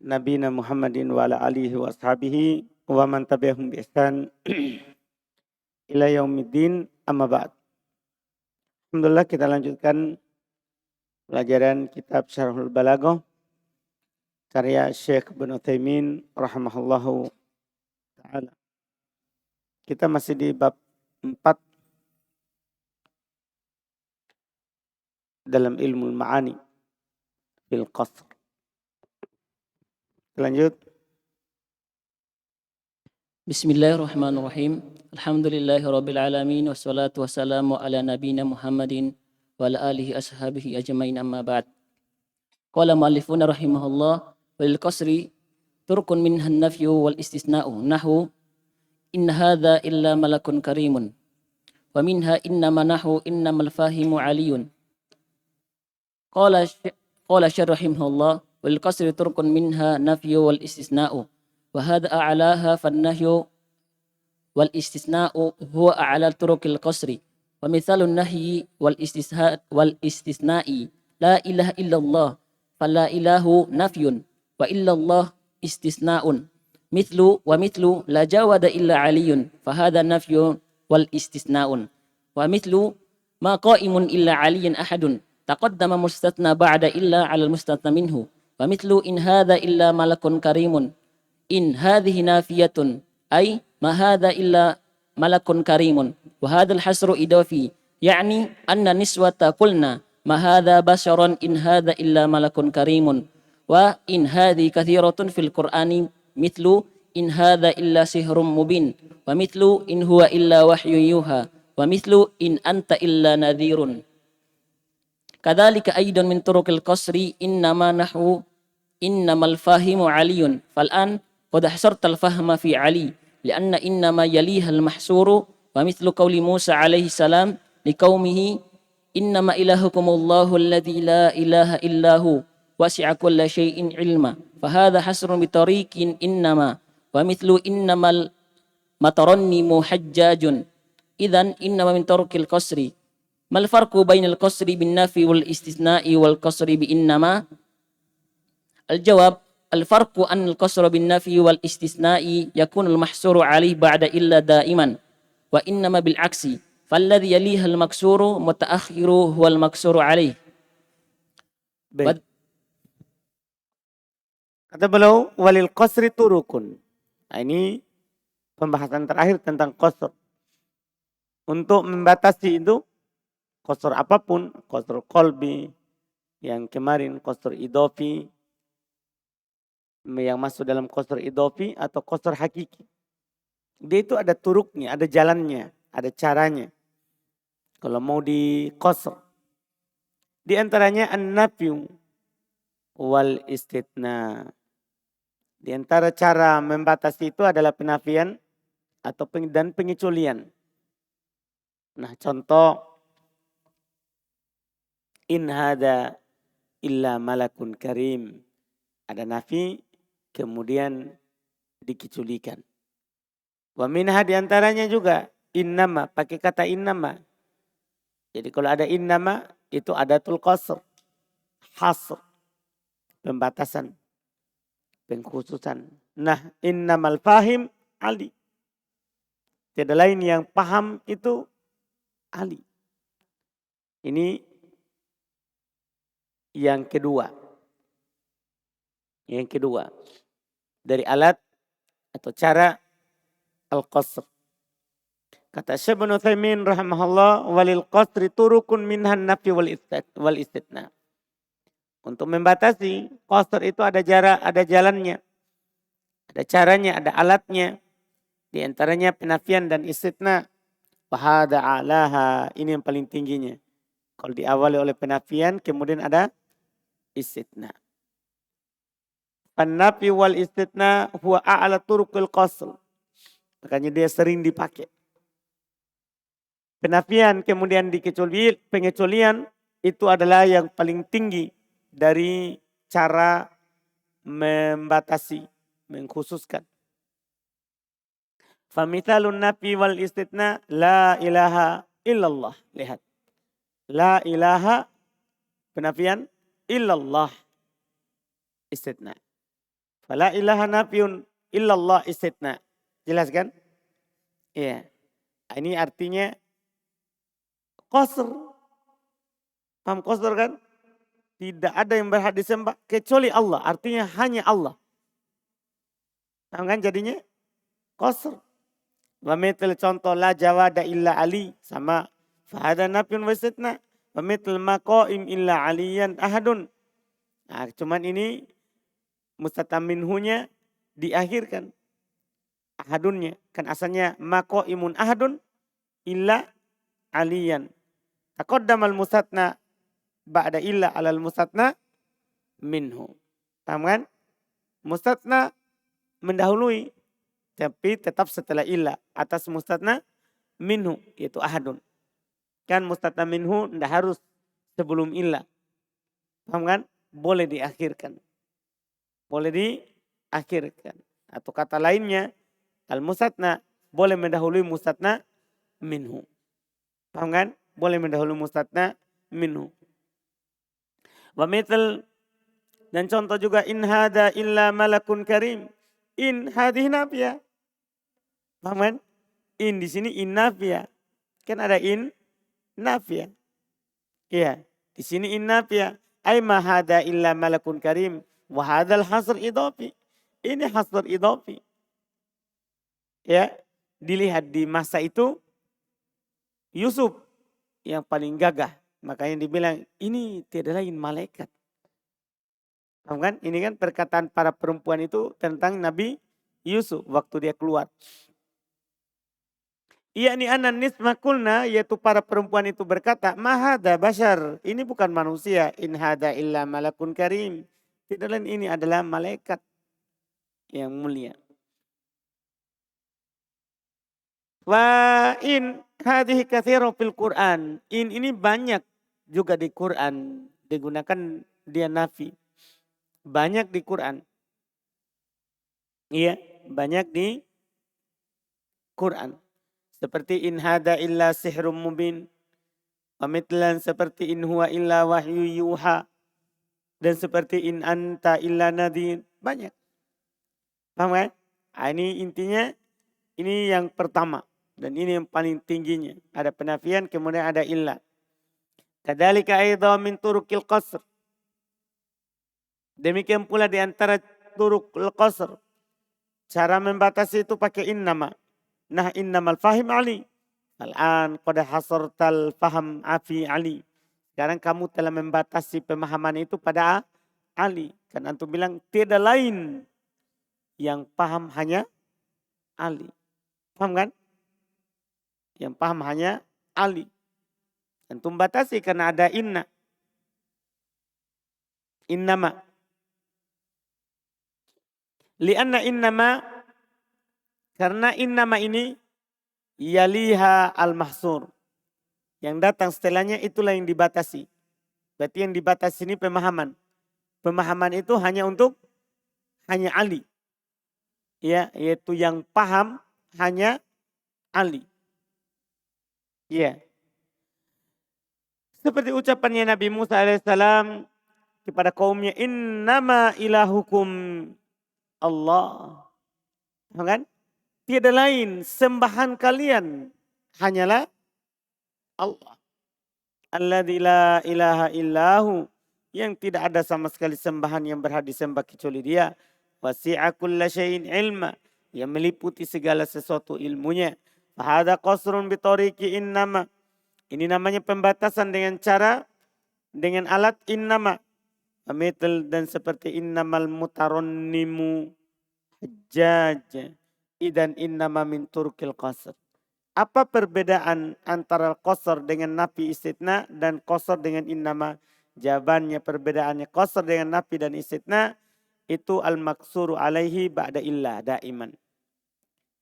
nabiyina Muhammadin wa ala alihi wa ashabihi wa man tabi'ahum bi ihsan ila yaumiddin, amma ba'd. Alhamdulillah, kita lanjutkan pelajaran kitab Syarhul Balaghah karya Syekh Ibnu Utsaimin rahimahullahu taala. Kita masih di bab 4 dalam ilmu ma'ani fil qasr. Lanjut. Bismillahirrahmanirrahim. Alhamdulillahirabbil alamin wassalatu wassalamu ala nabiyyina Muhammadin wa ala alihi ashabihi ajmain, amma ba'd. Qala mu'allifuna rahimahullah, wal qasri turkun minha an-nafyu wal istisna'u nahu in hadha illa malakun karimun wa minha innama nahu innamal fahimu aliyun. Qala syarh rahimahullah, wal qasri turkun minha nafyu wal istisna'u wa hadha a'laha fan-nahyu wal istisna'u huwa a'la turukil qasri wa mithalun nahyi wal istisna'i la ilaha illallah fala ilahu nafyun wa illallah istisna'un mithlu la jawada illa aliyun fahadha nafyun wal istisna'un wa mithlu ma qa'imun illa aliyun ahadun taqaddama mustatna ba'da illa 'ala al-mustatna minhu wa mithlu in hadha illa malakun karimun in hadhihi nafiyatun ay ma hadha illa malakun karimun wa hadha al-hasru idafi yani anna niswata qulna ma hadha basharan in hadha illa malakun karimun wa in hadhi kathiratun fil qur'ani mithlu in hadha illa sihrun mubin wa mithlu in huwa illa wahyun yuha wa mithlu in anta illa nadhirun. Kadzalika aidan min turuqil qasri innamal fahimu aliyun fal'an qad ahsartal fahma fi ali lianna innama yaliha al-mahsuru wa mithlu qawli Musa alaihi salam liqaumihi innama ilahukumullahu alladzi la ilaha illahu wasi'a kulla syai'in ilma fahadha hasrun bitariqin innama wa mithlu innamal matarannimu hajjajun idzan innama min turuqil qasri mal farqu bainal qasri bin nafi wal istisna'i wal qasri bi innama. Al-jawab, al-farqu an al-qasru bin nafi wal istisna'i yakunu al-mahsuru alaihi ba'da illa daiman wa innama bil aksi falladhi yaliha al-maksuru mutaakhiru huwa al-maksuru alaihi. Baik. Kata beliau, walil qasri turukun. Nah, ini pembahasan terakhir tentang qasr. Untuk membatasi itu qasr apapun, qasr qalbi, yang kemarin qasr idafi, yang masuk dalam qasr idafi atau qasr hakiki. Dia itu ada turuknya, ada jalannya, ada caranya. Kalau mau di qasr. Di antaranya an-nafyu wal istitna. Di antara cara membatasi itu adalah penafian atau dan pengecualian. Nah, contoh in hada illa malakun karim. Ada nafi kemudian dikecualikan. Wa minha di antaranya juga innama, pakai kata innama. Jadi kalau ada innama itu adatul qasr, hasr, pembatasan, pengkhususan. Nah, innamal fahim ali. Tiada lain yang paham itu ali. Ini yang kedua. Yang kedua, dari alat atau cara al-qasr. Kata Syekh Ibnu Utsaimin rahimahullah, walil qasri turukun minhan nafi wal istitna. Untuk membatasi qasr itu ada jalannya, ada caranya, ada alatnya. Di antaranya penafian dan istitna. Fahada a'laha, ini yang paling tingginya. Kalau diawali oleh penafian, kemudian ada istitna. An-nafi wal istitna huwa a'la turuqil qasr. Makanya dia sering dipakai. Penafian kemudian pengecualian itu adalah yang paling tinggi dari cara membatasi, mengkhususkan. Famithalun nafi wal istitna la ilaha illallah. Lihat. La ilaha penafian illallah. Istitna. Fala ilaha nafiun illallah istitna. Jelas kan? Iya. Ini artinya qasr. Paham qasr kan? Tidak ada yang berhak disembah kecuali Allah. Artinya hanya Allah. Paham kan jadinya? Qasr. Wa mithil contoh la jawada illa ali. Sama. Fahada nafiun wa istitna. Wa mithil maqaim illa aliyan ahadun. Nah, cuman ini mustatam minhunya diakhirkan. Ahadunnya. Kan asalnya maqaimun ahadun illa aliyan. Taqaddamal mustatna ba'da illa alal mustatna minhu. Paham kan? Mustatna mendahului. Tapi tetap setelah illa. Atas mustatna minhu. Yaitu ahadun. Kan mustatna minhu tidak harus sebelum illa. Paham kan? Boleh diakhirkan. Boleh diakhirkan. Atau kata lainnya. Al-mustatna boleh mendahului mustatna minhu. Paham kan? Boleh mendahului mustatna minhu. Wa mithal dan contoh juga in hada illa malakun karim. In hadhihi nafiyah. Paham kan? In di sini in nafiyah. Kan ada in nafiyah. Iya, di sini in nafiyah. Ay ma hada illa malakun karim wa hadzal hasr idhafi. Ini hasr idhafi. Ya, dilihat di masa itu Yusuf yang paling gagah. Makanya dibilang ini tidak lain malaikat. Paham kan? Ini kan perkataan para perempuan itu tentang Nabi Yusuf waktu dia keluar. Yakni anan nisma kulna, yaitu para perempuan itu berkata, mahada bashar, ini bukan manusia, in hada illa malakun karim. Tidak lain ini adalah malaikat yang mulia. Wa in hadhihi katsiran fil Quran. In ini banyak juga di Quran digunakan dia nafi. Banyak di Quran. Iya, banyak di Quran. Seperti in hada illa sihrum mubin. Pamitlan seperti in huwa illa wahyu yuha. Dan seperti in anta illa nadhir. Banyak. Paham kan? Ini intinya ini yang pertama. Dan ini yang paling tingginya. Ada penafian kemudian ada illa. Kadzalika aidha min turuqil qasr. Demikian pula di antara turuqil qasr. Cara membatasi itu pakai innama. Nah innamal fahim ali. Al-an qad hasartal faham afi ali. Sekarang kamu telah membatasi pemahaman itu pada Ali. Kan antum bilang tidak lain yang paham hanya Ali. Paham kan? Yang paham hanya Ali. Antum batasi karena ada inna. Innama. Lianna innama. Karena innama ini yaliha al-mahsur. Yang datang setelahnya itulah yang dibatasi. Berarti yang dibatasi ini pemahaman. Pemahaman itu hanya untuk hanya Ali. Ya, yaitu yang paham hanya Ali. Ya. Seperti ucapannya Nabi Musa alaihissalam kepada kaumnya, innama ilahukum Allah. Kan? Tiada lain sembahan kalian hanyalah Allah. Alladzi la ilaha illahu. Yang tidak ada sama sekali sembahan yang berhak disembah kecuali dia. Wasi'a kulla syai'in ilma. Yang meliputi segala sesuatu ilmunya. Fahada qasrun bitariqi innama. Ini namanya pembatasan dengan cara, dengan alat innama. Amithal dan seperti innamal mutarannimu hajjaj. Idan innama min turkil qasr. Apa perbedaan antara qasr dengan nafi istitna dan qasr dengan innama? Jawabannya perbedaannya qasr dengan nafi dan istitna itu al-maksuru alaihi ba'da illah daiman.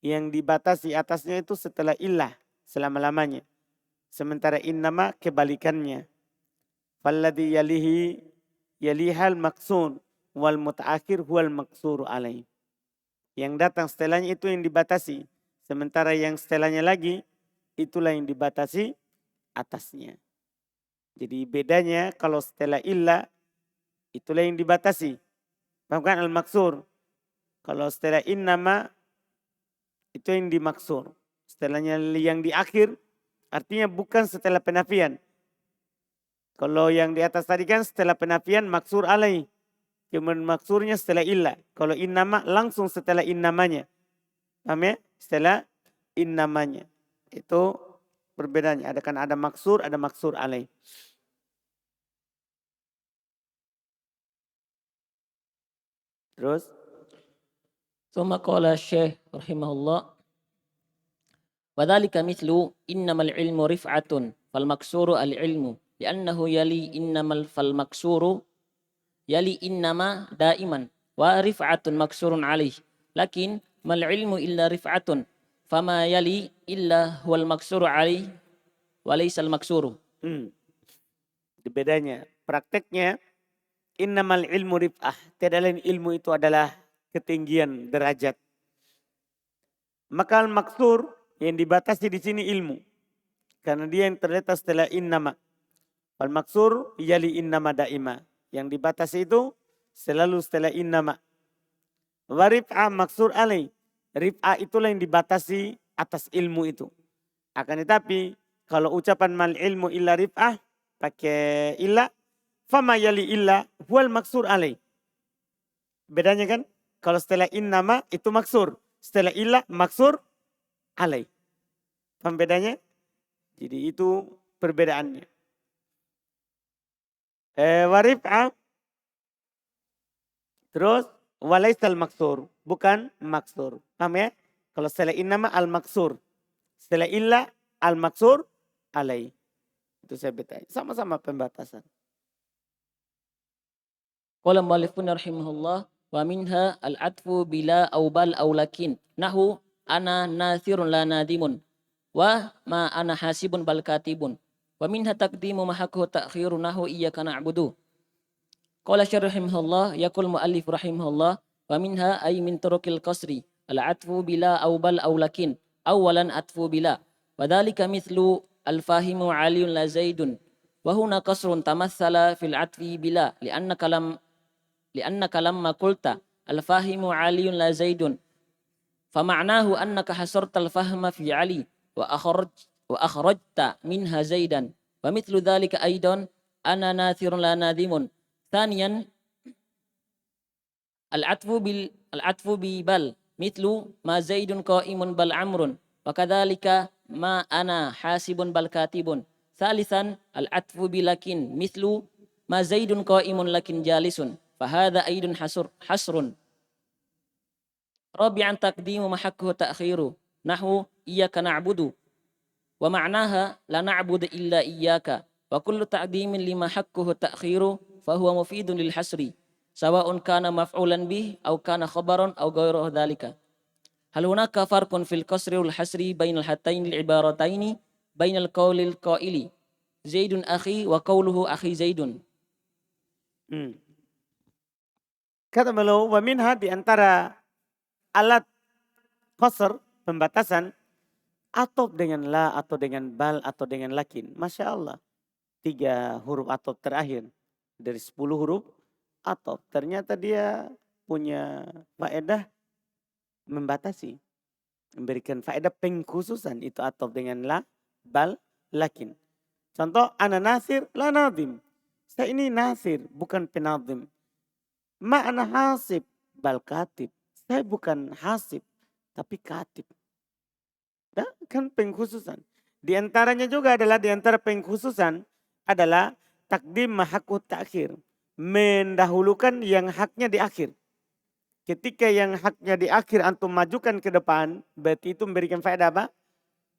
Yang dibatasi atasnya itu setelah illah selama-lamanya. Sementara innama kebalikannya. Falladhi yalihal maksur wal mutaakhir huwal maksuru alaihi. Yang datang setelahnya itu yang dibatasi. Sementara yang setelahnya lagi itulah yang dibatasi atasnya. Jadi bedanya kalau setelah illa itulah yang dibatasi. Paham kan al-maksur. Kalau setelah innama itu yang dimaksur. Setelahnya yang di akhir artinya bukan setelah penafian. Kalau yang di atas tadi kan setelah penafian maksur alai. Cuman maksurnya setelah illa. Kalau innama langsung setelah innamanya. Paham ya? Setelah innamanya. Itu perbedaannya. Ada maksur alai. Terus? ثم قال الشيخ رحمه الله وذلك مثل إنما العلم رفعة فالمكسور العلم لأنه يلي فالمكسور يلي إنما دائما ورفعة مكسور عليه لكن ما العلم إلا رفعة فما يلي إلا هو المكسور عليه وليس المكسور. Itu bedanya. Prakteknya innamal ilmu rif'ah. Tiada lain ilmu itu adalah ketinggian derajat. Maka al-maksur yang dibatasi di sini ilmu. Karena dia yang terletak setelah innama. Al-maksur yali innama daima. Yang dibatasi itu selalu setelah innama. Wa rif'ah maksur alai. Rif'ah itulah yang dibatasi atas ilmu itu. Akan tetapi kalau ucapan mal ilmu illa rif'ah pakai illa. Fama yali illa huwal maksur alai. Bedanya kan? Kalau setelah innama itu maksur. Setelah illa maksur alai. Paham bedanya? Jadi itu perbedaannya. Warif'ah. Terus walaisal maksur. Bukan maksur. Paham ya? Kalau setelah innama al maksur. Setelah illa al maksur alai. Itu saya betai. Sama-sama pembatasan. Qala mu'allifun rahimahullah wa minha al-atfu bila aw bal aw lakin nahu ana nathirun la nadimun wa ma ana hasibun bal katibun wa minha taqdimu ma haqqu ta'khiru nahu iyyaka na'budu. Qala syarih rahimahullah yaqul mu'allif rahimahullah wa minha ay min turuqil qasri al-atfu bila aw bal aw lakin awalan atfu bila wa dhalika mithlu al-fahimu aliyun la zaidun wa huna qasrun tamathala fil atfi bila لأنك لما قلت الفاهم علي لا زيد فمعناه أنك حصرت الفهم في علي وأخرجت منها زيدا ومثل ذلك أيضا أنا ناثر لا نادم. ثانيا العطف ببل مثل ما زيد قائم بل عمرو وكذلك ما أنا حاسب بل كاتب. ثالثا العطف بلكن مثل ما زيد قائم لكن جالس فهذا أيضا حصر. رابعا تقديم ما حقه تأخير نحو إياك نعبد ومعناها لا نعبد إلا إياك وكل تقديم لما حقه تأخير فهو مفيد للحصر سواء كان مفعولا به أو كان خبرا أو غير ذلك. هل هناك فرق في القصر والحصر بين هاتين العبارتين بين القول القائل زيد أخي وقوله أخي زيد؟ Kata beliau, wa minha di antara alat qasr, pembatasan, atop dengan la atau dengan bal atau dengan lakin. Masya Allah. 3 huruf atop terakhir. Dari 10 huruf atop. Ternyata dia punya faedah membatasi. Memberikan faedah pengkhususan. Itu atop dengan la, bal, lakin. Contoh, ana nasir, la nadim. Saya ini nasir, bukan penadim. Ma'ana hasib bal katib. Saya bukan hasib tapi katib. Nah, kan pengkhususan. Di antaranya juga adalah di antara pengkhususan adalah takdim mahakut ta'khir. Mendahulukan yang haknya di akhir. Ketika yang haknya di akhir antum majukan ke depan, berarti itu memberikan faedah apa?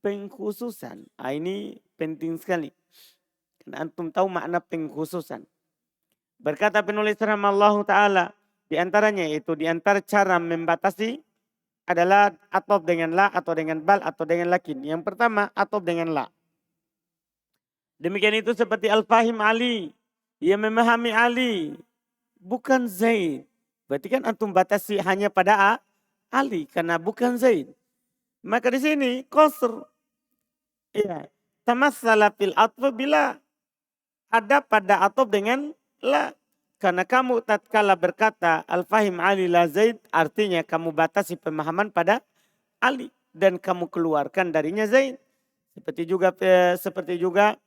Pengkhususan. Ini penting sekali. Karena antum tahu makna pengkhususan. Berkata penulis rahimahullah ta'ala, di antaranya itu, di antara cara membatasi adalah atop dengan la atau dengan bal atau dengan lakin. Yang pertama atop dengan la. Demikian itu seperti al-fahim Ali. Ia memahami Ali. Bukan Zaid. Berarti kan antum batasi hanya pada Ali. Karena bukan Zaid. Maka di sini qasr. Ya. Tamassala fil atf bila ada pada atop dengan la. Karena kamu tatkala berkata al-fahim Ali la Zaid, artinya kamu batasi pemahaman pada Ali dan kamu keluarkan darinya Zaid. Seperti juga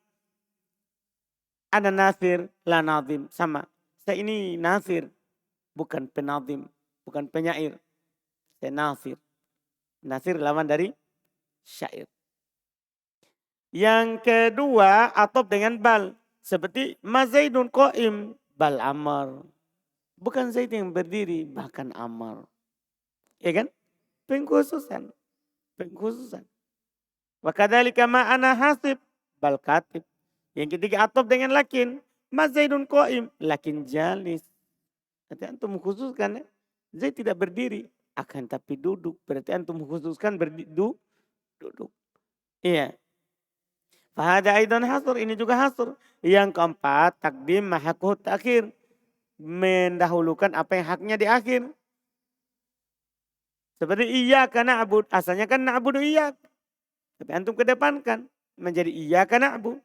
ana nasir la nazim, sama. Saya ini nasir, bukan penazim, bukan penyair. Saya nasir. Nasir lawan dari syair. Yang kedua atop dengan bal. Seperti ma Zaidun qaim bal Amar. Bukan Zaid yang berdiri, bahkan Amar. Ya kan? Pengkhususan. Pengkhususan. Wa kadzalika ma ana hasib bal katib. Yang ketiga atop dengan lakin. Ma Zaidun qaim lakin jalis. Berarti antum khususkan ya. Zaid tidak berdiri, akan tapi duduk. Berarti antum khususkan duduk. Iya. Fahada aidan hasr, ini juga hasr. Yang keempat, takdim mahakuh takhir. Mendahulukan apa yang haknya di akhir. Seperti iyyaka na'bud, asalnya kan na'budu iyyak. Tapi antum kedepankan menjadi iyyaka na'bud.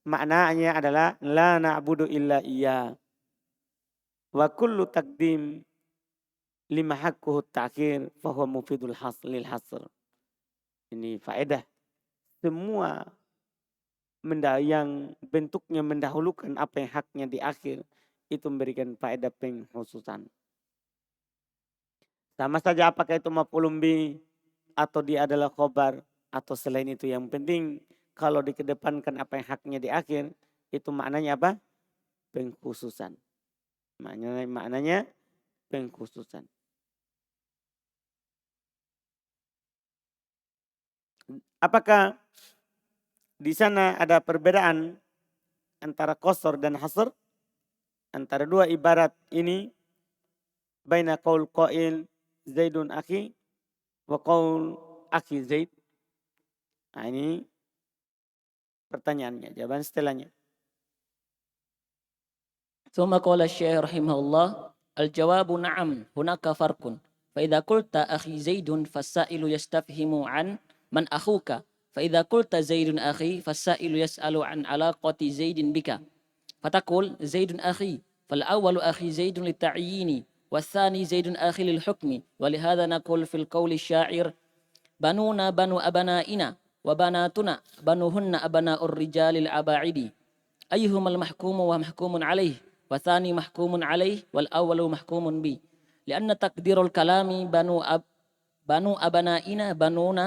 Maknanya adalah la na'budu illa iyyak. Wa kullu takdim lima hakuh takhir fahuwa mufidul lil hasr. Ini faedah. Semua yang bentuknya mendahulukan apa yang haknya di akhir itu memberikan faedah pengkhususan. Sama saja apakah itu maf'ulun bi atau dia adalah khobar atau selain itu, yang penting kalau dikedepankan apa yang haknya di akhir itu maknanya apa? Pengkhususan. Maknanya pengkhususan. Apakah di sana ada perbedaan antara qasr dan hasr? Antara dua ibarat ini, baina qaul qail Zaidun akhi wa qaul akhi Zaid. Nah, ini pertanyaannya, jawaban setelahnya. ثم قال الشيخ رحمه الله الجواب نعم هناك فرق فإذا قلت أخي زيد فالسائل يستفهم عن من أخوك فإذا قلت زيد أخي فالسائل يسأل عن علاقة زيد بك فتقول زيد أخي فالأول أخي زيد للتعيين والثاني زيد أخي للحكم ولهذا نقول في القول الشاعر بنونا بنو أبنائنا وبناتنا بنوهن أبناء الرجال العباعد أيهما المحكوم ومحكوم عليه والثاني محكوم عليه والأول محكوم به لأن تقدير الكلام بنو أبنائنا بنونا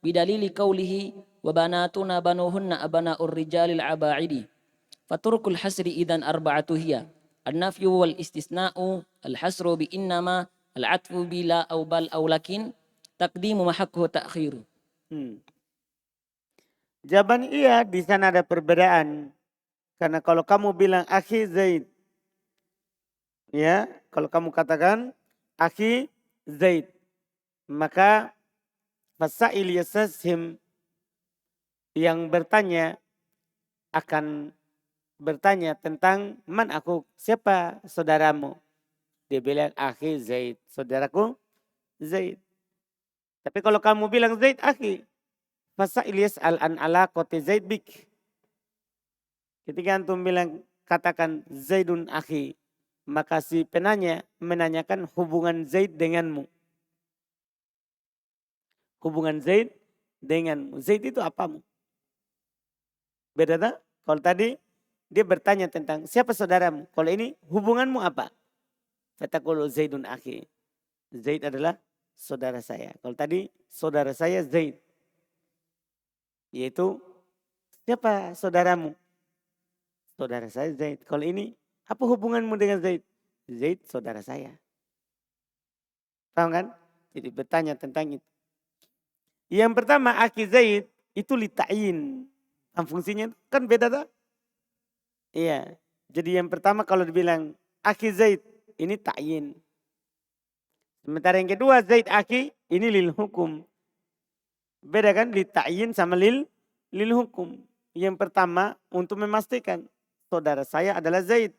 بدليل قوله وبناتنا بنوهن أبناء الرجال العباعد فترك الحسر إذن أربعة هي النفي والاستثناء الحسر بإنما العطف بلا أو بل أو لكن تقديم محقه تأخير. Jawaban iya, di sana ada perbedaan. Karena kalau kamu bilang akhi Zaid, ya, kalau kamu katakan akhi Zaid, maka fasail yasashim, yang bertanya akan bertanya tentang man aku, siapa saudaramu? Dia bilang akhi Zaid, saudaraku Zaid. Tapi kalau kamu bilang Zaid akhi, fasail yas'al an alaqati Zaid bik. Ketika antum bilang katakan Zaidun akhi, maka si penanya menanyakan hubungan Zaid denganmu. Hubungan Zaid denganmu. Zaid itu apamu? Beda tak? Kalau tadi dia bertanya tentang siapa saudaramu. Kalau ini hubunganmu apa? Fatakulu Zaidun akhi. Zaid adalah saudara saya. Kalau tadi saudara saya Zaid. Yaitu siapa saudaramu? Saudara saya Zaid. Kalau ini apa hubunganmu dengan Zaid? Zaid saudara saya. Paham kan? Jadi bertanya tentang itu. Yang pertama akhi Zaid itu lita'in. Fungsinya kan beda tak? Iya. Jadi yang pertama kalau dibilang akhi Zaid ini ta'yin. Sementara yang kedua Zaid akhi ini lil hukum. Beda kan lita'yin sama lil hukum. Yang pertama untuk memastikan saudara saya adalah Zaid.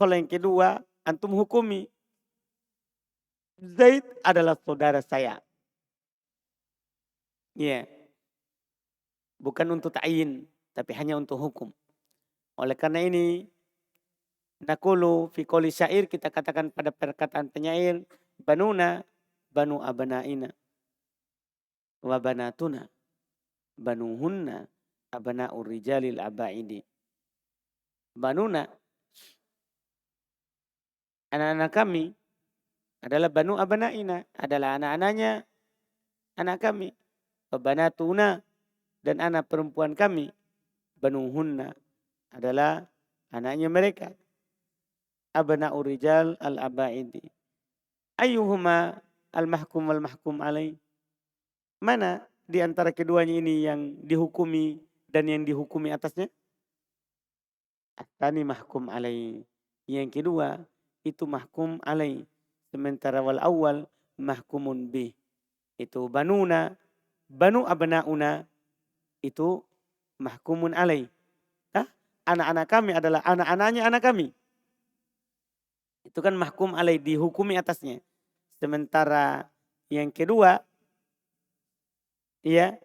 Kalau yang kedua antum hukumi Zaid adalah saudara saya. Iya. Bukan untuk ta'yin, tapi hanya untuk hukum. Oleh karena ini Nakulu fi qouli syair, kita katakan pada perkataan penyair, banuna banu abanaina wa banatuna banuhunna abana'ur rijalil abaidi. Banuna, anak-anak kami adalah banu abanaina, adalah anak-anaknya anak kami. Wa banatuna, dan anak perempuan kami, banuhunna, adalah anaknya mereka. Abana'ur rijal al-abaidi. Ayyuhuma al-mahkum wal-mahkum alaih. Mana di antara keduanya ini yang dihukumi dan yang dihukumi atasnya? Atani mahkum alaih. Yang kedua itu mahkum alaih. Sementara wal awal mahkumun bih. Itu banuna, banu abna'una, itu mahkumun alaih. Anak-anak kami adalah anak-anaknya anak kami. Itu kan mahkum alaih, dihukumi atasnya. Sementara yang kedua, ya,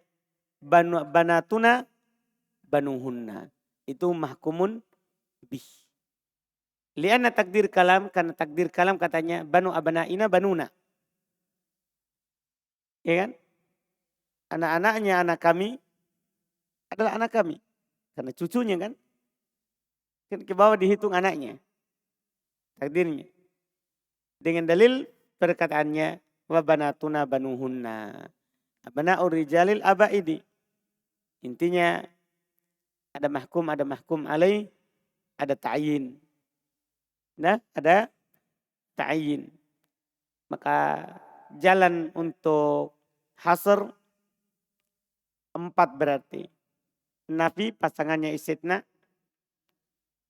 banatuna banuhunna, itu mahkumun bih. Lianna takdir kalam, karena takdir kalam katanya banu abanaina banuna. Ya kan? Anak-anaknya anak kami adalah anak kami. Karena cucunya kan. Kan ke bawah dihitung anaknya. Takdirnya. Dengan dalil perkataannya wa banatuna banuhunna abana'ur rijalil abaidi. Intinya ada mahkum alaih, ada ta'yin. Nah, ada ta'yin. Maka jalan untuk hasr 4 berarti. Nafi pasangannya istitna.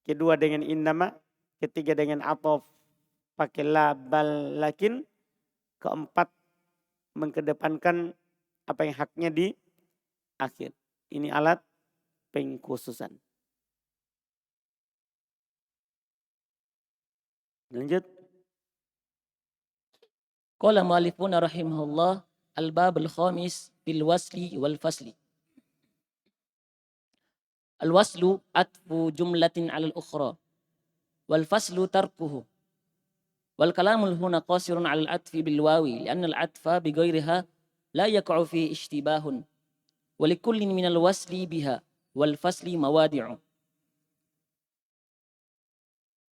Kedua dengan innama. Ketiga dengan atof pakai la bal lakin. Keempat mengkedepankan apa yang haknya di akhir. Ini alat pengkhususan. Lanjut. Qala mu'allifuna rahimahullah al-bab al-khamis fil wasli wal fasli. Al-waslu atfu jumlatin 'ala al-ukhra wal faslu tarkuhu. Wal kalamul huna qasirun 'ala al-'atfi bil wawi li'anna al-'atfa bi ghairiha la yaqa'u fi ishtibahun. Wa likullin min al-wasli biha wal fasli mawadi'u.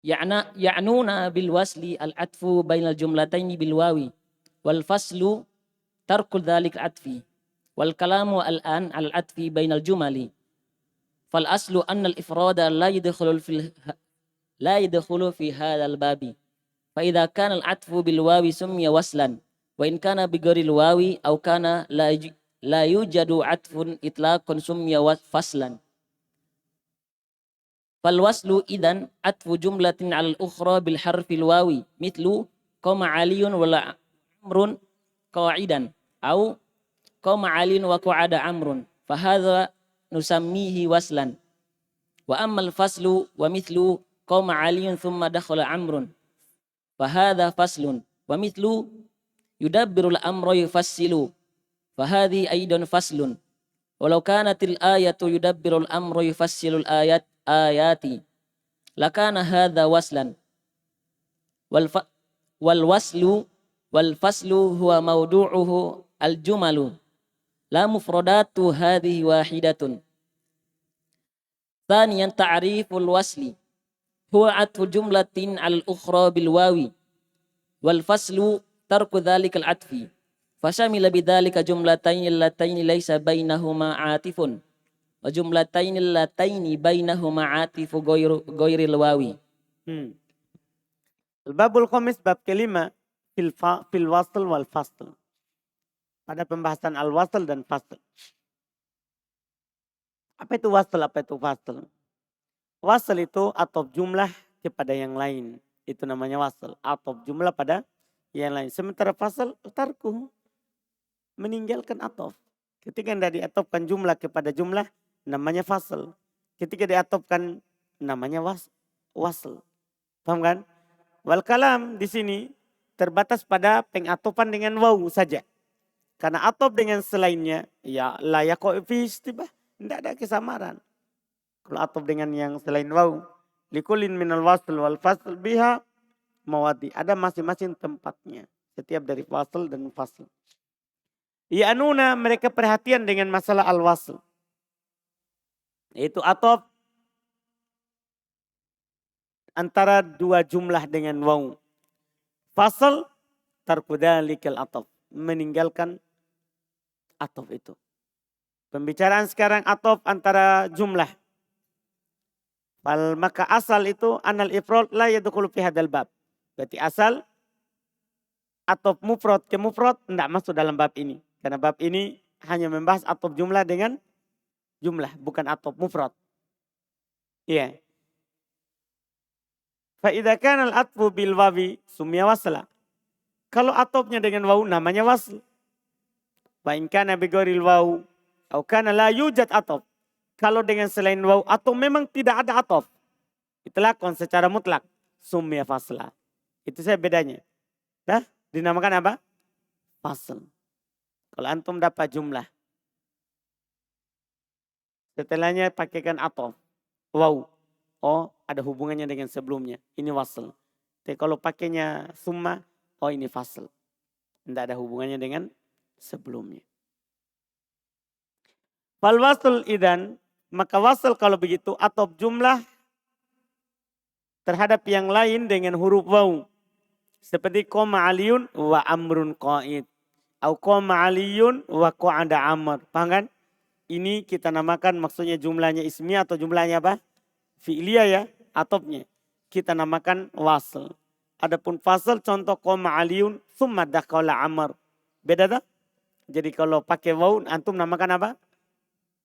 Ya'nuna bil wasli al-'atfu bainal jumlataini bil wawi wal faslu tarku dzalik al-'atfi wal kalamu al-an al-'atfi bainal jumali. Fal aslu anna al-ifrada la yadkhulu fi hadzal babi. Fa idza kana al-'atfu bil wawi summiya waslan wa in kana bi ghairil wawi aw kana la yujadu 'atfun itlaqan summiya faslan. Fal waslu idan 'atfu jumlatin 'ala al-ukhra bil harfil wawi mithlu qama 'aliyun wa amrun qa'idan aw qama 'aliyun wa qa'ada amrun fa hadza nusammihi waslan. Wa ammal faslu wa mithlu qama 'aliyun thumma dakhala amrun fa hadza faslun wa mithlu yudabbirul amra yufassilu fa hadhi aidan faslun. Walau kanatil ayatu yudabbirul amra yufassilul ayati lakana hadza waslan. Wal faslu huwa mawdu'uhu al jumalu la mufradatu hadhihi wahidatun. Thaniyan ta'riful wasli huwa 'atfu jumlatin 'al ukhra bil wawi wal faslu tarku dhalika al 'atfi fashamila bidzalika jumlatayn allatayn laysa bainahuma 'atifun wa jumlatayn allatayn bainahuma 'atifu ghairil wawi. Al-babul khamis, bab kelima, fil wasl wal fasl. Pada pembahasan al-wasl dan fasl. Apa itu wasl, apa itu fasl? Wasl itu atop jumlah kepada yang lain. Itu namanya wasl. Atop jumlah pada yang lain. Sementara fasl tarku, meninggalkan atop. Ketika tidak diatopkan jumlah kepada jumlah, namanya fasl. Ketika diatopkan, namanya wasl. Paham kan? Wal kalam di sini terbatas pada pengatopan dengan waw saja. Karena atop dengan selainnya, ya layak fi istibah. Tidak ada kesamaran. Kalau atop dengan yang selain waw, Likullin minal wasl wal fasl biha mawadi. Ada masing-masing tempatnya. Setiap dari wasl dan fasl. Ya'nuna mereka perhatian dengan masalah al-wasl. Yaitu atof antara dua jumlah dengan waw. Fasl tarkudalikal atof. Meninggalkan atof itu. Pembicaraan sekarang atof antara jumlah. Maka asal itu anal ifrad la yadkhulu fi hadzal bab. Berarti asal atof mufrad ke mufrad tidak masuk dalam bab ini. Karena bab ini hanya membahas atof jumlah dengan jumlah, bukan atof mufrad. Iya. Fa idza kana al-atfu bil wawi summiya wasla. Kalau atofnya dengan waw namanya wasl. Wa in kana bi ghairil waw atau kana la yujad atof. Kalau dengan selain waw atau memang tidak ada atof. Itlaqan secara mutlak. Summiya fasla. Itu saya bedanya. Dah dinamakan apa? Fasl. Kalau antum dapat jumlah. Setelahnya pakaikan atof. Waw. Oh ada hubungannya dengan sebelumnya. Ini wasl. Tapi kalau pakainya summa. Oh ini fasl. Tidak ada hubungannya dengan sebelumnya. Fal wasl idan, maka wasl kalau begitu atof jumlah terhadap yang lain dengan huruf waw. Seperti qoma aliyun wa amrun qaid. Atau qoma aliyun wa qa'ada amr. Paham kan? Ini kita namakan maksudnya jumlahnya ismiyah atau jumlahnya apa? Fi'liyah ya, atofnya. Kita namakan wasl. Adapun fasl contoh qoma aliyun summa dakhala amr. Beda tak? Jadi kalau pakai waw antum namakan apa?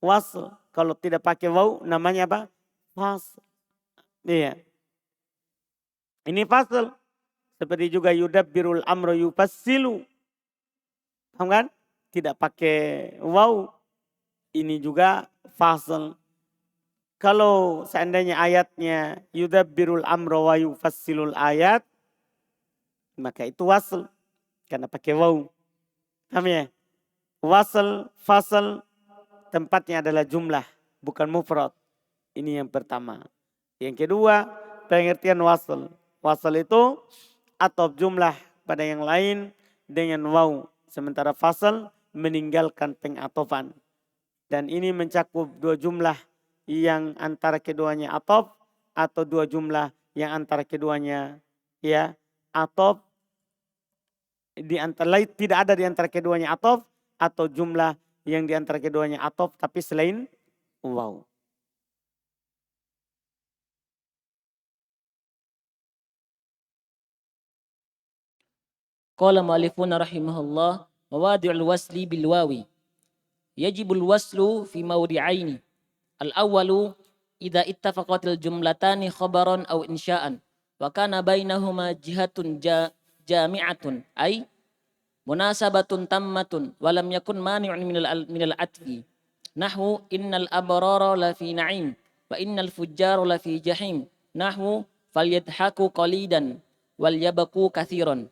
Wasl. Kalau tidak pakai waw namanya apa? Fasl. Iya. Ini fasl. Seperti juga yudabbirul amru yufassilu. Paham kan? Tidak pakai waw. Ini juga fasl. Kalau seandainya ayatnya yudabbirul amru wa yufassilul ayat. Maka itu wasl. Karena pakai waw. Paham ya? Wasl, fasl. Tempatnya adalah jumlah, bukan mufrad. Ini yang pertama. Yang kedua, pengertian wasl. Wasl itu atof jumlah pada yang lain dengan waw. Sementara fasl meninggalkan pengatofan. Dan ini mencakup dua jumlah yang antara keduanya atof atau dua jumlah yang antara keduanya ya atof. Di antara lain tidak ada di antara keduanya atof atau jumlah yang di antara keduanya atof tapi selain waw. Qala mu'allifuna rahimahullah mawadi'ul wasli bil wawi. Yajibul waslu fi mawdi'aini. Al-awwalu idza ittafaqatil jumlatani khabaran aw insya'an wa kana bainahuma jihatun jami'atun ay munasabatun tammatun wa lam yakun mani'un minal atfi. Nahwu innal abrara la fi na'im wa innal fujjara la fi jahim. Nahwu falyadhaku qalidan wal yabku katsiran.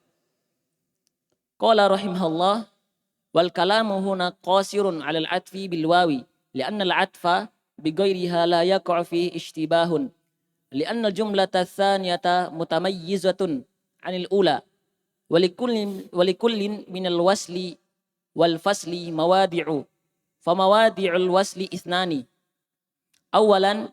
Qala rahimahullah wal kalamu huna qasirun 'ala al-'atfi bil wawi li'anna al-'atfa bighairiha la yaqa'u fihi ishtibahun li'anna al-jumlata ats-tsaniyata mutamayyizatun 'anil ula walikullin minal wasli wal fasli mawadi'u famawadi'ul wasli ithnani awalan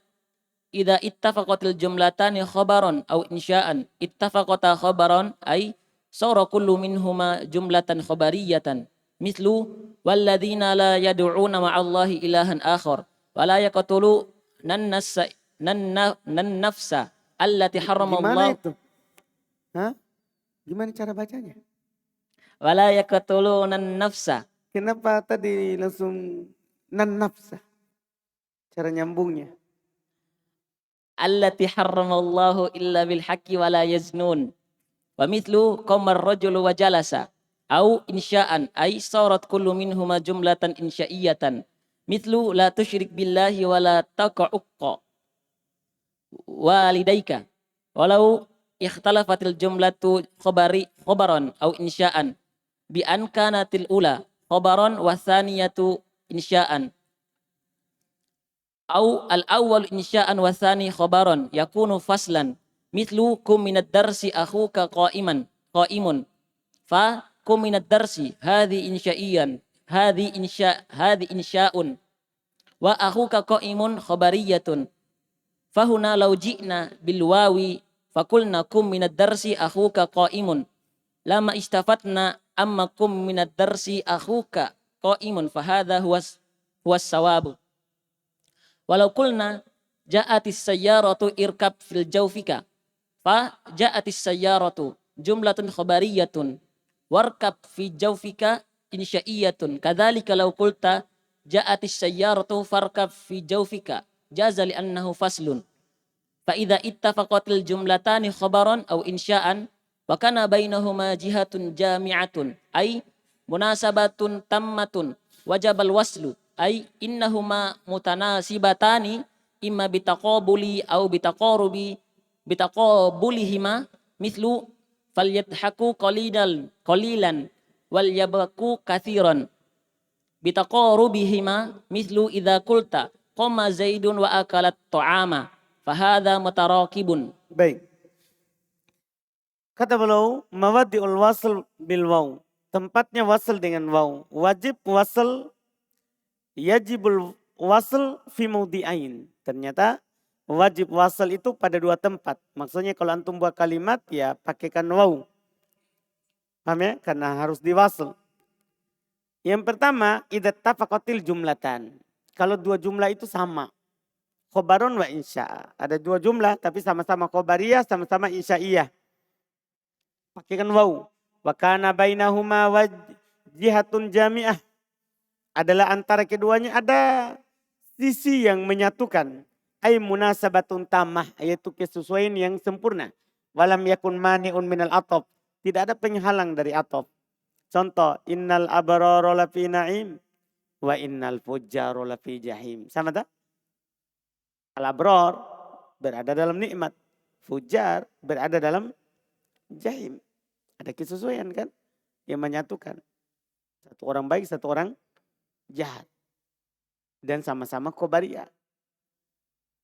idza ittafaqatil jumlatani khabaran aw insya'an ittafaqata khabaran ay sara kullu minhuma jumlatan khabariyatan mithlu walladzina la yad'una ma'allahi ilahan akhar wa la yaqtulu nan nafsa allati harrama Allah. Gimana itu? Hah? Gimana cara bacanya? Wala yaqtulunan nafsa. Kenapa tadi langsung nan nafsa? Cara nyambungnya. Allati harramallahu illa bil haqqi wala yaznun. Wa mithlu qamar rajulu wa jalasa. Au insya'an ay sarat kullu minhuma jumlatan insya'iyatan. Mithlu la tusyrik billahi wala taqa'uqqa walidayka. Walau ikhtalafatil jumlatu khabaran au insya'an bi an kanatil ula khabaran wa thaniyatu insya'an au al-awwal insya'an wa tsani khabaran yakunu faslan mithlu kum minad darsi akhuka qaimun fa kum minad darsi hadhi insya'un wa akhuka qaimun khabariyatun fahuna law ji'na bil wawi fakulna kum minad darsi akhuka qaimun lama istafatna amma kum minad darsi akhuka qaimun fahadha huwas sawabu walau qulna ja'atis sayyaratu irkab fil jawfika fa ja'atis sayyaratu jumlatun khabariyatun warkab fi jawfika insya'iyatun kadzalika law qulta ja'atis sayyaratu farkab fi jawfika jaza li annahu faslun fa idza ittafaqatil jumlatani khabaran aw insya'an wa kana bainahuma jihatun jami'atun ay munasabatun tammatun wajabal waslu ay innahuma mutanasibatani imma bitaqabuli aw bitaqabulihima mithlu falyadhaku qalilan wal yabku kathiran bitaqarubihima mithlu idza qulta qama zaidun wa akalat ta'ama fahadha mutarakibun. Baik. Kata beliau, mawaddi'ul wasl bil waw. Tempatnya wasl dengan waw. Wajib wasl, yajibul wasl fi mawdi'ain. Ternyata wajib wasl itu pada dua tempat. Maksudnya kalau antum buat kalimat ya pakaikan waw. Paham ya? Karena harus diwasl. Yang pertama, idza tafaqatil jumlatan. Kalau dua jumlah itu sama. Khobarun wa insya. Ada dua jumlah tapi sama-sama khobariyah, sama-sama insya'iyah. Pakaikan waw. Wa kana bainahuma wajihatun jami'ah. Adalah antara keduanya ada sisi yang menyatukan. Ay munasabatun tamah. Yaitu kesesuaian yang sempurna. Walam yakun mani'un minal atop. Tidak ada penghalang dari atop. Contoh. Innal abrara lafi na'im. Wa innal fujjara lafi jahim. Sama tak? Al-abrar berada dalam nikmat. Fujar berada dalam jahim. Ada kesesuaian kan? Yang menyatukan. Satu orang baik, satu orang jahat. Dan sama-sama khobariyah.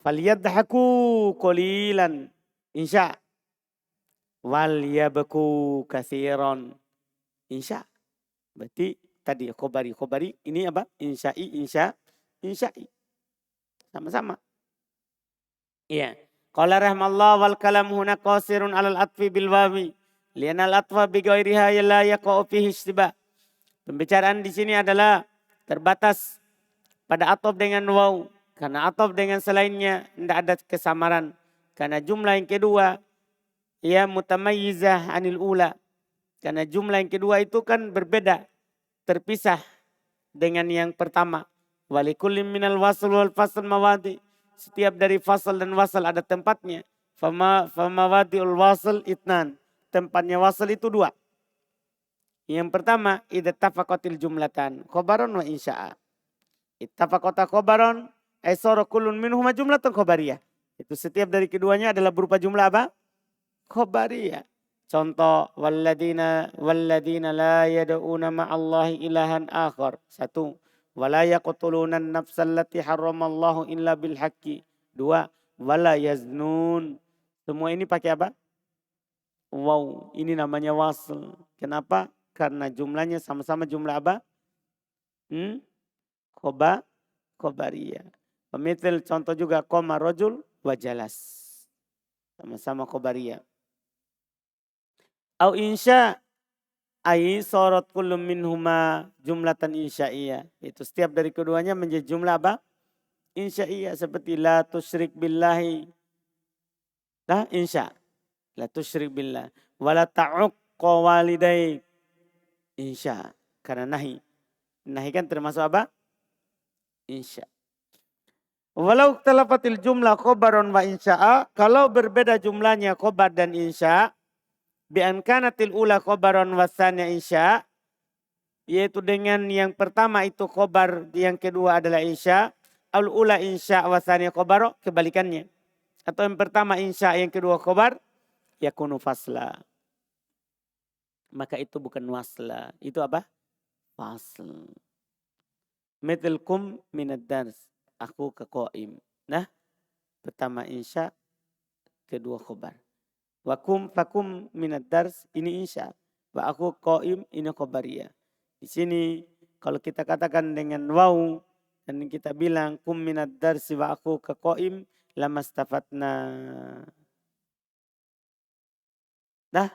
Falyadhaku qalilan. Insya. Wal yabku kathiran. Insya. Berarti tadi khobari. Ini apa? Insya'i. Sama-sama. Iya. Qala rahmallah wal kalam huna qasirun alal atfi bil wawi. Lianal atfa bi ghairiha la yaqa'u fihi istibah. Pembicaraan di sini adalah terbatas pada ataf dengan waw. Karena ataf dengan selainnya tidak ada kesamaran. Karena jumlah yang kedua ya mutamayyizah anil ula. Karena jumlah yang kedua itu kan berbeda. Terpisah dengan yang pertama. Walikullim minal wasl wal fasl mawadi. Setiap dari fasal dan wasal ada tempatnya. Famawadi'ul wasal itnan. Tempatnya wasal itu dua. Yang pertama, idza tafaqatil jumlatan khobaron wa insya'a. Ittafaqata khobaron ay sara kullun minhuma jumlatan khobariyah. Itu setiap dari keduanya adalah berupa jumlah apa? Khobariyah. Contoh walladina la yad'una ma'allahi ilahan akhar. Satu. Wala yaqtuluna an-nafsa allati harramallahu illa bil haqqi. Dua, wala yaznun. Semua ini pakai apa? Wow, ini namanya wasl. Kenapa? Karena jumlahnya sama-sama jumlah apa? Khobariyah. Pemithil contoh juga qoma rajul wa jalas. Sama-sama khobariyah. Au insya ai sorot kullum minhuma jumlatan insya'iyah. Itu setiap dari keduanya menjadi jumlah apa? Insya'iyah. Seperti la tusyrik billahi. Nah insya. La tusyrik billah. Wala ta'uqqa walidayk. Insya. Karena nahi. Nahi kan termasuk apa? Insya. Walau talafatil jumlah khobaron wa insya'a. Kalau berbeda jumlahnya khobar dan insya'. Bi'an kanatil ula khobaron wasanya insya. Yaitu dengan yang pertama itu khobar, yang kedua adalah insya. Al ula insya wasanya khobaro, kebalikannya. Atau yang pertama insya, yang kedua khobar, yakunu fasla. Maka itu bukan wasla. Itu apa? Fasl. Mithil kum minad dars. aku ke qaim. Nah, pertama insya, kedua khobar. Wakum fakum minad dars, ini insya. Wa aku qaim, ini khobariyah. Di sini kalau kita katakan dengan waw dan kita bilang kum minad darsi wa aku ke qaim, lamastafatna. Dah,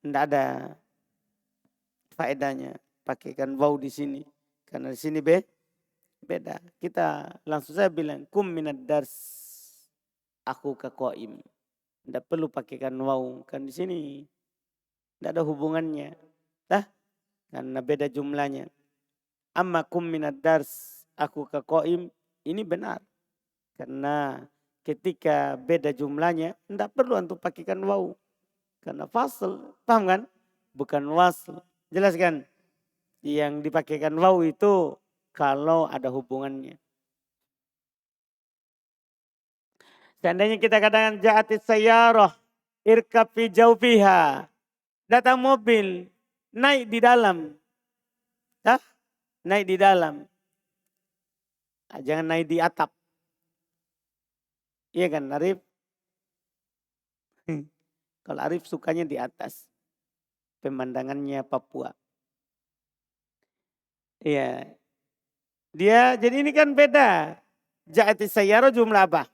tidak ada faedahnya pakaikan waw di sini. Karena di sini beda. Kita langsung saja bilang kum minad dars, aku ke qaim. Tidak perlu pakaikan waw, kan di sini tidak ada hubungannya. Dah, karena beda jumlahnya. Amma kum minad dars, aku ke qaim, ini benar. Karena ketika beda jumlahnya, tidak perlu untuk pakaikan waw. Karena fasl, paham kan? Bukan wasl. Jelas kan? Yang dipakaikan waw itu kalau ada hubungannya. Seandainya kita katakan ja'atis sayyarah, irkab fi jawfiha. Datang mobil, naik di dalam. Dah? Naik di dalam. Jangan naik di atap. Iya kan Arif? Kalau Arif sukanya di atas. Pemandangannya Papua. Iya. Dia, jadi ini kan beda. Ja'atis sayyarah jumlah apa?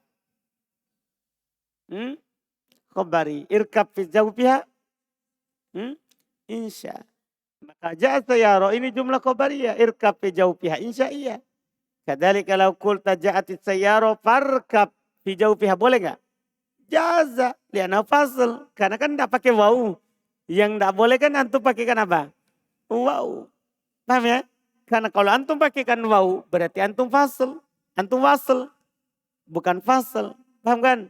Khobari. Irkab fi jawfiha. Insya. Maka ja'at sayyarah ini jumlah khobariyah. Irkab fi jawfiha. Insya iya. Kadali kalau kulta ja'atis sayyarah farkab fi jawfiha. Boleh nggak? Jaza. Liana fasl. Karena kan tidak pakai waw. Yang tidak boleh kan antum pakaikan apa? Waw. Paham ya? Karena kalau antum pakaikan waw berarti antum fasl. Antum wasl. Bukan fasl. Paham kan?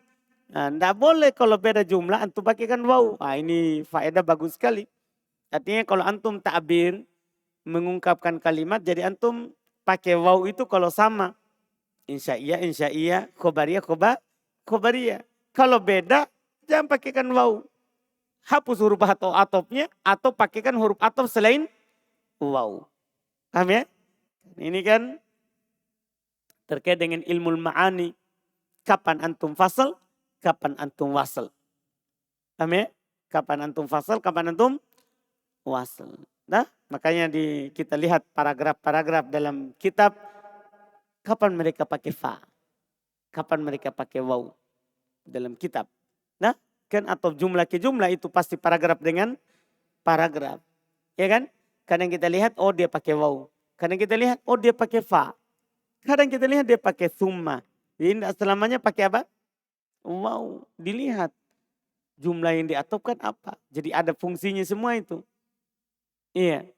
Nah, tidak boleh kalau beda jumlah antum pakaikan waw. Nah, ini faedah bagus sekali. Artinya kalau antum ta'bir mengungkapkan kalimat jadi antum pakai waw itu kalau sama. Insya iya, khobariyah, khobariyah. Kalau beda jangan pakaikan waw. Hapus huruf atau atopnya atau pakaikan huruf atop selain waw. Paham ya? Ini kan terkait dengan ilmu ma'ani. Kapan antum fasal, kapan antum wasal. Paham ya? Kapan antum fasal, kapan antum wasal. Nah, makanya kita lihat paragraf-paragraf dalam kitab. Kapan mereka pakai fa? Kapan mereka pakai waw? Dalam kitab. Nah, kan atau jumlah ke jumlah itu pasti paragraf dengan paragraf. Ya kan? Kadang kita lihat, oh dia pakai waw. Kadang kita lihat, oh dia pakai fa. Kadang kita lihat dia pakai summa. Jadi tidak selamanya pakai apa? Waw. Dilihat jumlah yang diatopkan apa. Jadi ada fungsinya semua itu. Iya.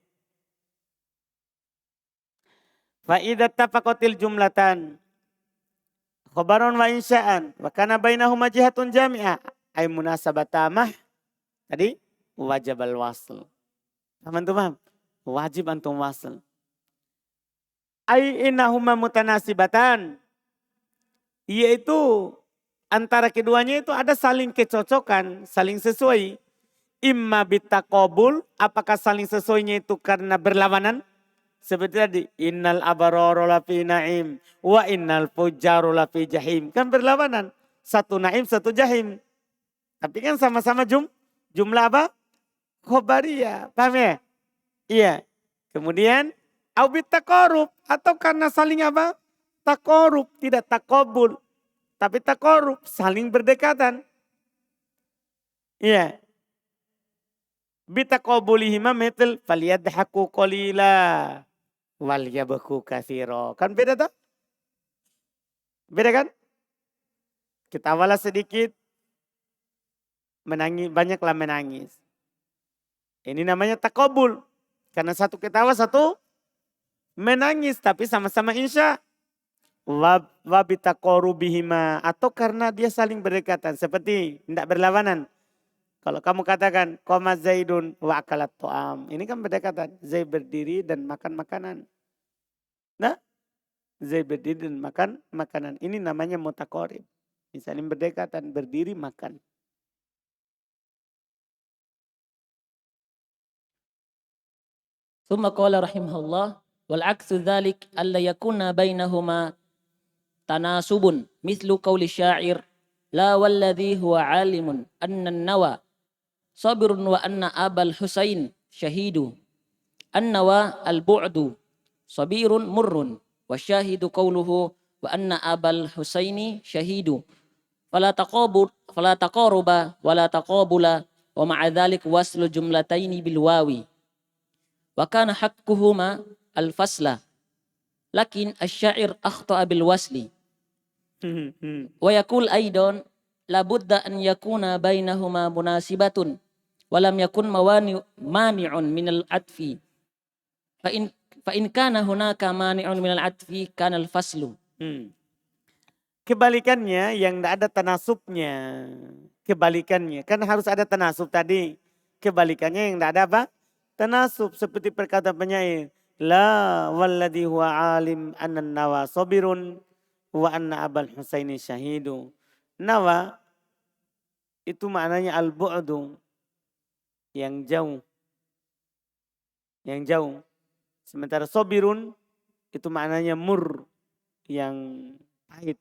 Fa'idat tafaqatil jumlatan. Khobaron wa insya'an. Wa kana bainahuma jihatun jami'ah. Ay munasabatamah. Tadi wajib al-wasl. Paham? Wajib antum wasl. Ay innahuma mutanasibatan. Yaitu antara keduanya itu ada saling kecocokan, saling sesuai. Imma bitaqabul, apakah saling sesuainya itu karena berlawanan? Seperti tadi, innal abarara lafi na'im wa innal fujjaru lafi jahim. Kan berlawanan. Satu na'im, satu jahim. Tapi kan sama-sama jumlah apa? Khobariyah. Paham ya? Iya. Kemudian, aubit taqarub. Atau karena saling apa? Taqarub, tidak taqabul. Tapi taqarub, saling berdekatan. Iya. Bitaqabulihima metel faliyadhaku qalila. Wal yabku katsira. Kan beda tak? Beda kan? Ketawalah sedikit. Menangis, banyaklah menangis. Ini namanya takabul. Karena satu ketawa, satu menangis. Tapi sama-sama insya. Wabitaqarubihima. Atau karena dia saling berdekatan. Seperti tidak berlawanan. Kalau kamu katakan, qama Zaidun wa akalat to'am. Ini kan berdekatan. Zaid berdiri dan makan makanan. Nah, Zaid berdiri dan makan makanan. Ini namanya mutaqarib. Saling berdekatan, berdiri makan. ثم قال رحمه الله والعكس ذلك ألا يكون بينهما tanasubun mithlu qauli syair la walladhi huwa alimun anna nawa sabirun wa anna abal husain syahidu annawa al-bu'du sabirun murrun wa syahidu qauluhu wa anna abal husaini syahidu fala taqaruba wala taqabula wa ma'a dhalik waslu jumlataini bil wawi wa kana haqquhuma al-fasla lakin asy-syair akhta'a bil wasli wa yaqul aidan la budda an yakuna bainahuma munasibatun wa lam yakun mani'un minal atfi fa in kana hunaka mani'un minal atfi kana al faslu. Kebalikannya yang tidak ada tanasubnya. Kebalikannya. Kan harus ada tanasub tadi. Kebalikannya yang tidak ada apa? Tanasub. Seperti perkataan penyair. La walladhi huwa alim anna nawa sobirun wa anna abal husaini syahidu. Nawa itu maknanya al-bu'du. Yang jauh. Yang jauh. Sementara sobirun itu maknanya mur. Yang pahit.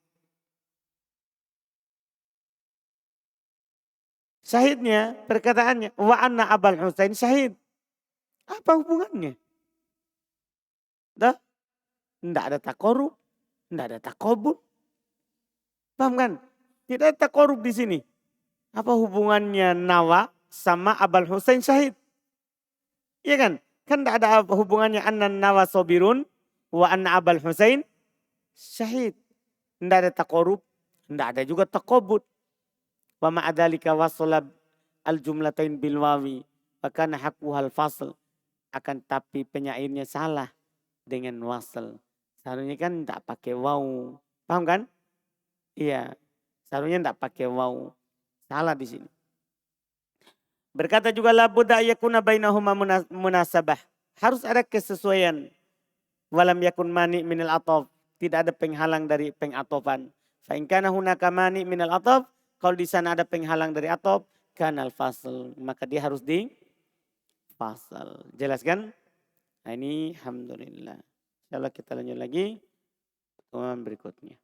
Syahidnya, perkataannya, wa anna abal husain syahid. Apa hubungannya? Dah, tidak ada takorub, tidak ada takobul. Paham kan? Tidak ada takorub di sini. Apa hubungannya nawa sama abal husain syahid? Iya kan? Kan tidak ada hubungannya anna nawa sobirun wa anna abal husain syahid. Tidak ada takorub, tidak ada juga takobul. Wa ma'adhalika wasolab al-jumlatain bilwawi. Fakana haqquhal fasl. Akan tapi penyairnya salah dengan wasl. Seharusnya kan tidak pakai waw. Paham kan? Iya. Seharusnya tidak pakai waw. Salah di sini. Berkata juga la budda yakuna bainahuma munasabah. Harus ada kesesuaian. Walam yakun mani minal ataf. Tidak ada penghalang dari pengatofan. Fa in kana hunaka mani minal ataf. Kalau di sana ada penghalang dari atop, kanal fasl. Maka dia harus di fasl. Jelas kan? Nah ini alhamdulillah. Insyaallah kita lanjut lagi pertemuan berikutnya.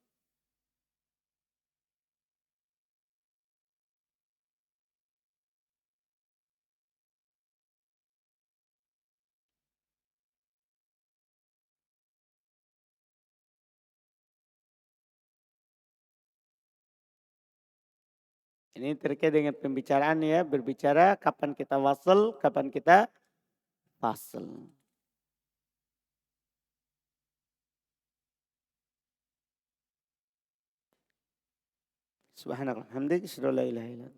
Ini terkait dengan pembicaraan ya. Berbicara kapan kita wasl, kapan kita fasl. Subhanallah. Alhamdulillah.